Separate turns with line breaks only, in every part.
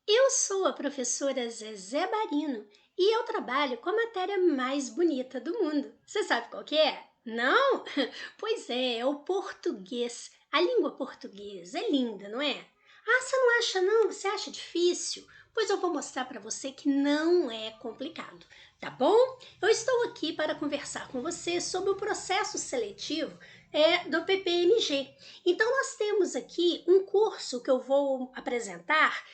Eu sou a professora Zezé Barino e eu trabalho com a matéria mais bonita do mundo. Você sabe qual que é? Não? Pois é o português. A língua portuguesa é linda, não é? Ah, você não acha não? Você acha difícil? Pois eu vou mostrar para você que não é complicado, tá bom? Eu estou aqui para conversar com você sobre o processo seletivo do PPMG. Então nós temos aqui um curso que eu vou apresentar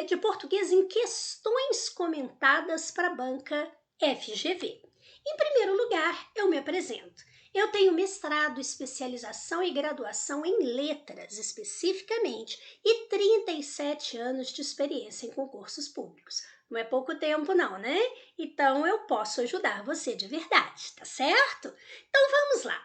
de português em questões comentadas para a banca FGV. Em primeiro lugar, eu me apresento. Eu tenho mestrado, especialização e graduação em letras, especificamente, e 37 anos de experiência em concursos públicos. Não é pouco tempo não, né? Então eu posso ajudar você de verdade, tá certo? Então vamos lá.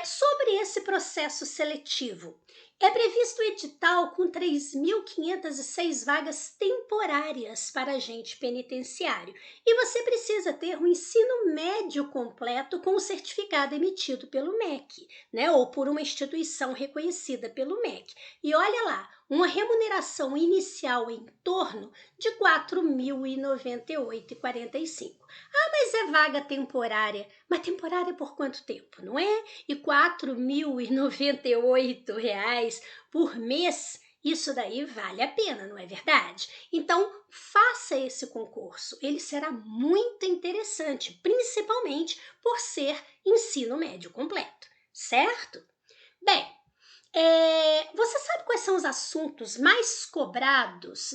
Sobre esse processo seletivo, é previsto o edital com 3.506 vagas temporárias para agente penitenciário e você precisa ter um ensino médio completo com o certificado emitido pelo MEC, né, ou por uma instituição reconhecida pelo MEC. E olha lá, uma remuneração inicial em torno de R$ 4.098,45. Ah, mas é vaga temporária. Mas temporária por quanto tempo, não é? E R$ 4.098 por mês, isso daí vale a pena, não é verdade? Então, faça esse concurso. Ele será muito interessante, principalmente por ser ensino médio completo, certo? Bem, você sabe quais são os assuntos mais cobrados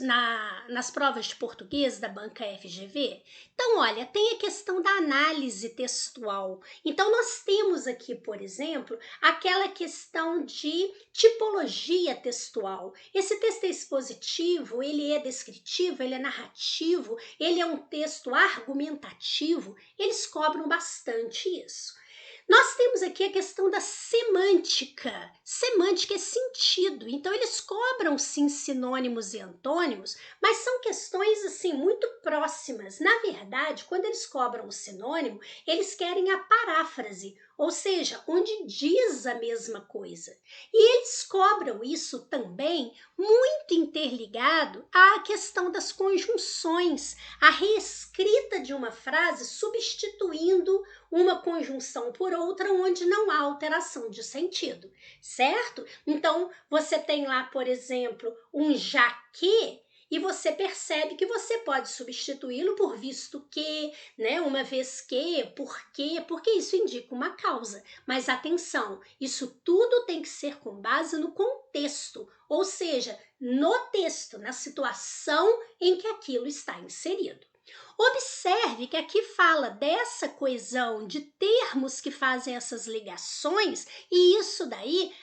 nas provas de português da banca FGV? Então, olha, tem a questão da análise textual. Então, nós temos aqui, por exemplo, aquela questão de tipologia textual. Esse texto é expositivo, ele é descritivo, ele é narrativo, ele é um texto argumentativo. Eles cobram bastante isso. Nós temos aqui a questão da semântica. Semântica é sentido. Então, eles cobram sim sinônimos e antônimos, mas são questões assim muito próximas. Na verdade, quando eles cobram o sinônimo, eles querem a paráfrase, ou seja, onde diz a mesma coisa. E eles cobram isso também muito interligado à questão das conjunções, a reescrita de uma frase substituindo uma conjunção por outra onde não há alteração de sentido, certo? Então, você tem lá, por exemplo, um já que, e você percebe que você pode substituí-lo por visto que, né, uma vez que, porque isso indica uma causa. Mas atenção, isso tudo tem que ser com base no contexto, ou seja, no texto, na situação em que aquilo está inserido. Observe que aqui fala dessa coesão de termos que fazem essas ligações, e isso daí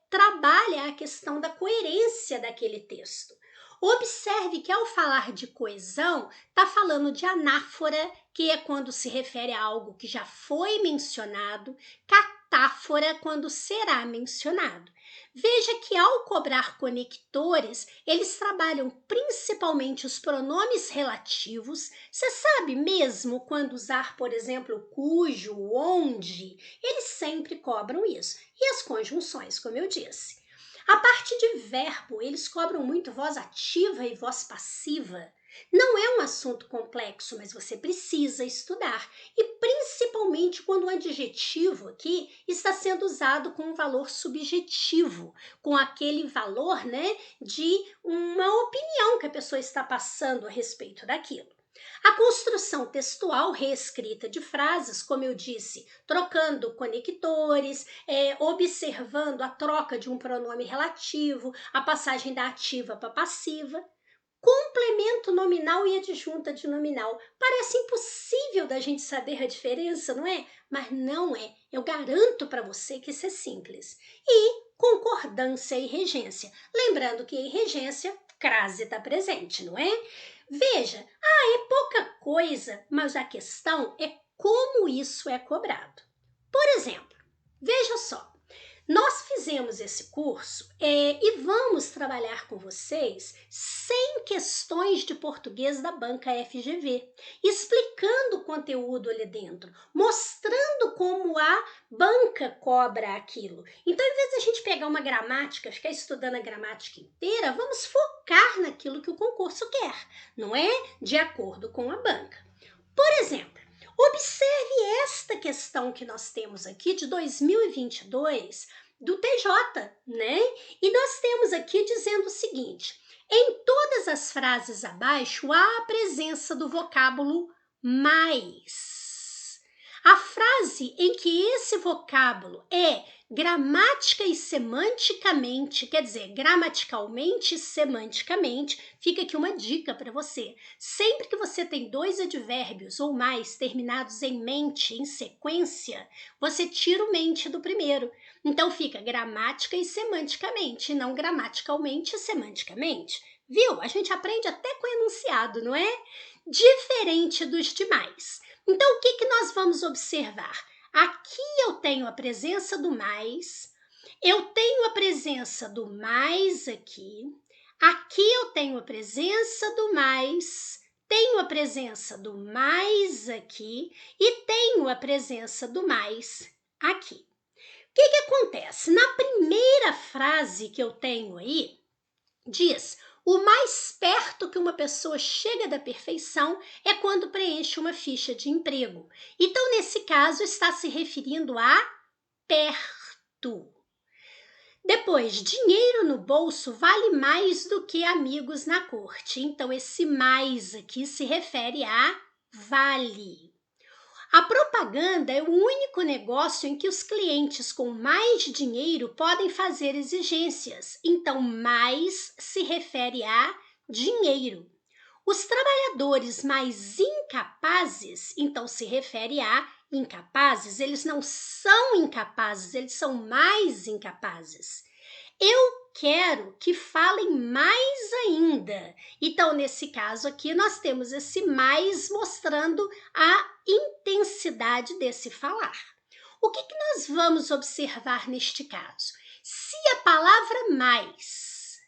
trabalha a questão da coerência daquele texto. Observe que ao falar de coesão, está falando de anáfora, que é quando se refere a algo que já foi mencionado, catáfora, quando será mencionado. Veja que ao cobrar conectores, eles trabalham principalmente os pronomes relativos. Você sabe mesmo quando usar, por exemplo, cujo, onde? Eles sempre cobram isso. E as conjunções, como eu disse. A parte de verbo, eles cobram muito voz ativa e voz passiva. Não é um assunto complexo, mas você precisa estudar. E principalmente quando o adjetivo aqui está sendo usado com um valor subjetivo, com aquele valor, né, de uma opinião que a pessoa está passando a respeito daquilo. A construção textual reescrita de frases, como eu disse, trocando conectores, observando a troca de um pronome relativo, a passagem da ativa para passiva. Complemento nominal e adjunta de nominal. Parece impossível da gente saber a diferença, não é? Mas não é. Eu garanto para você que isso é simples. E concordância e regência. Lembrando que em regência, crase está presente, não é? Veja, é pouca coisa, mas a questão é como isso é cobrado. Por exemplo, veja só. Nós fizemos esse curso e vamos trabalhar com vocês 100 questões de português da banca FGV, explicando o conteúdo ali dentro, mostrando como a banca cobra aquilo. Então, em vez de a gente pegar uma gramática, ficar estudando a gramática inteira, vamos focar naquilo que o concurso quer, não é? De acordo com a banca. Por exemplo, observe esta questão que nós temos aqui de 2022 do TJ, né? E nós temos aqui dizendo o seguinte: em todas as frases abaixo há a presença do vocábulo mais. A frase em que esse vocábulo é gramática e semanticamente, quer dizer, gramaticalmente e semanticamente, fica aqui uma dica para você. Sempre que você tem dois advérbios ou mais terminados em mente, em sequência, você tira o mente do primeiro. Então fica gramática e semanticamente, não gramaticalmente e semanticamente. Viu? A gente aprende até com enunciado, não é? Diferente dos demais. Então, o que nós vamos observar? Aqui eu tenho a presença do mais, eu tenho a presença do mais aqui, aqui eu tenho a presença do mais, tenho a presença do mais aqui e tenho a presença do mais aqui. O que acontece? Na primeira frase que eu tenho aí, diz: o mais perto que uma pessoa chega da perfeição é quando preenche uma ficha de emprego. Então, nesse caso, está se referindo a perto. Depois, dinheiro no bolso vale mais do que amigos na corte. Então, esse mais aqui se refere a vale. A propaganda é o único negócio em que os clientes com mais dinheiro podem fazer exigências. Então, mais se refere a dinheiro. Os trabalhadores mais incapazes, então se refere a incapazes, eles não são incapazes, eles são mais incapazes. Eu quero que falem mais ainda. Então, nesse caso aqui, nós temos esse mais mostrando a intensidade desse falar. O que nós vamos observar neste caso? Se a palavra mais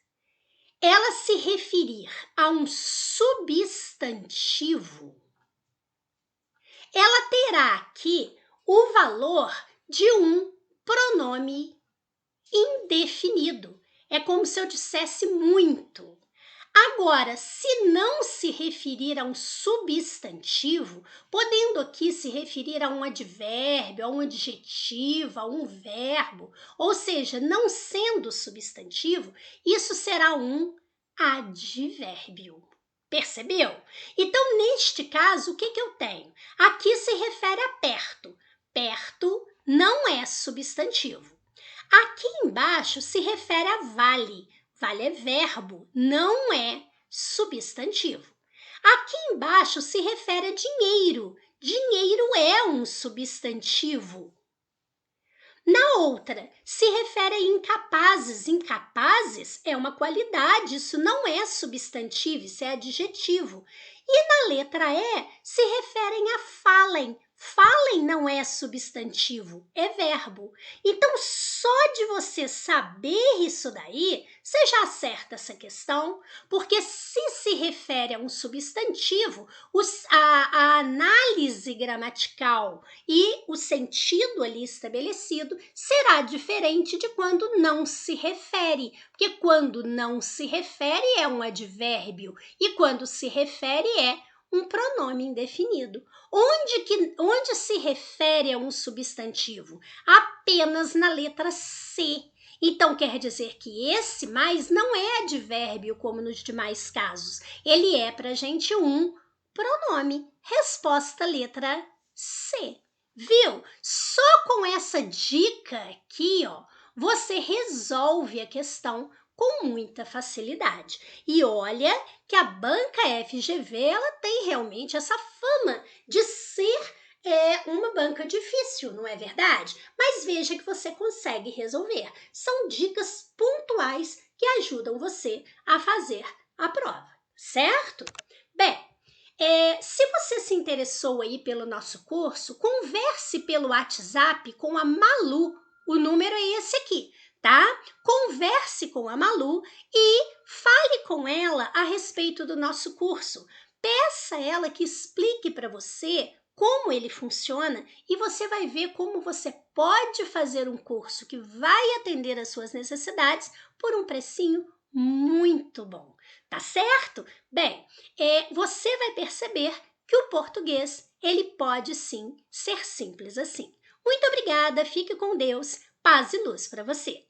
ela se referir a um substantivo, ela terá aqui o valor de um pronome indefinido. É como se eu dissesse muito. Agora, se não se referir a um substantivo, podendo aqui se referir a um advérbio, a um adjetivo, a um verbo, ou seja, não sendo substantivo, isso será um advérbio. Percebeu? Então, neste caso, o que eu tenho? Aqui se refere a perto. Perto não é substantivo. Aqui embaixo se refere a vale. Vale é verbo, não é substantivo. Aqui embaixo se refere a dinheiro. Dinheiro é um substantivo. Na outra, se refere a incapazes. Incapazes é uma qualidade, isso não é substantivo, isso é adjetivo. E na letra E, se referem a falem. Falem não é substantivo, é verbo. Então, só de você saber isso daí, você já acerta essa questão, porque se refere a um substantivo, a análise gramatical e o sentido ali estabelecido será diferente de quando não se refere, porque quando não se refere é um advérbio e quando se refere é um pronome indefinido. Onde se refere a um substantivo? Apenas na letra C. Então, quer dizer que esse mais não é advérbio como nos demais casos. Ele é para a gente um pronome. Resposta letra C. Viu? Só com essa dica aqui, ó, você resolve a questão com muita facilidade. E olha que a banca FGV ela tem realmente essa fama de ser uma banca difícil, não é verdade? Mas veja que você consegue resolver. São dicas pontuais que ajudam você a fazer a prova, certo? Bem, se você se interessou aí pelo nosso curso, converse pelo WhatsApp com a Malu, O número é esse aqui, tá? Converse com a Malu e fale com ela a respeito do nosso curso. Peça a ela que explique para você como ele funciona e você vai ver como você pode fazer um curso que vai atender às suas necessidades por um precinho muito bom, tá certo? Bem, você vai perceber que o português ele pode sim ser simples assim. Muito obrigada, fique com Deus, paz e luz para você.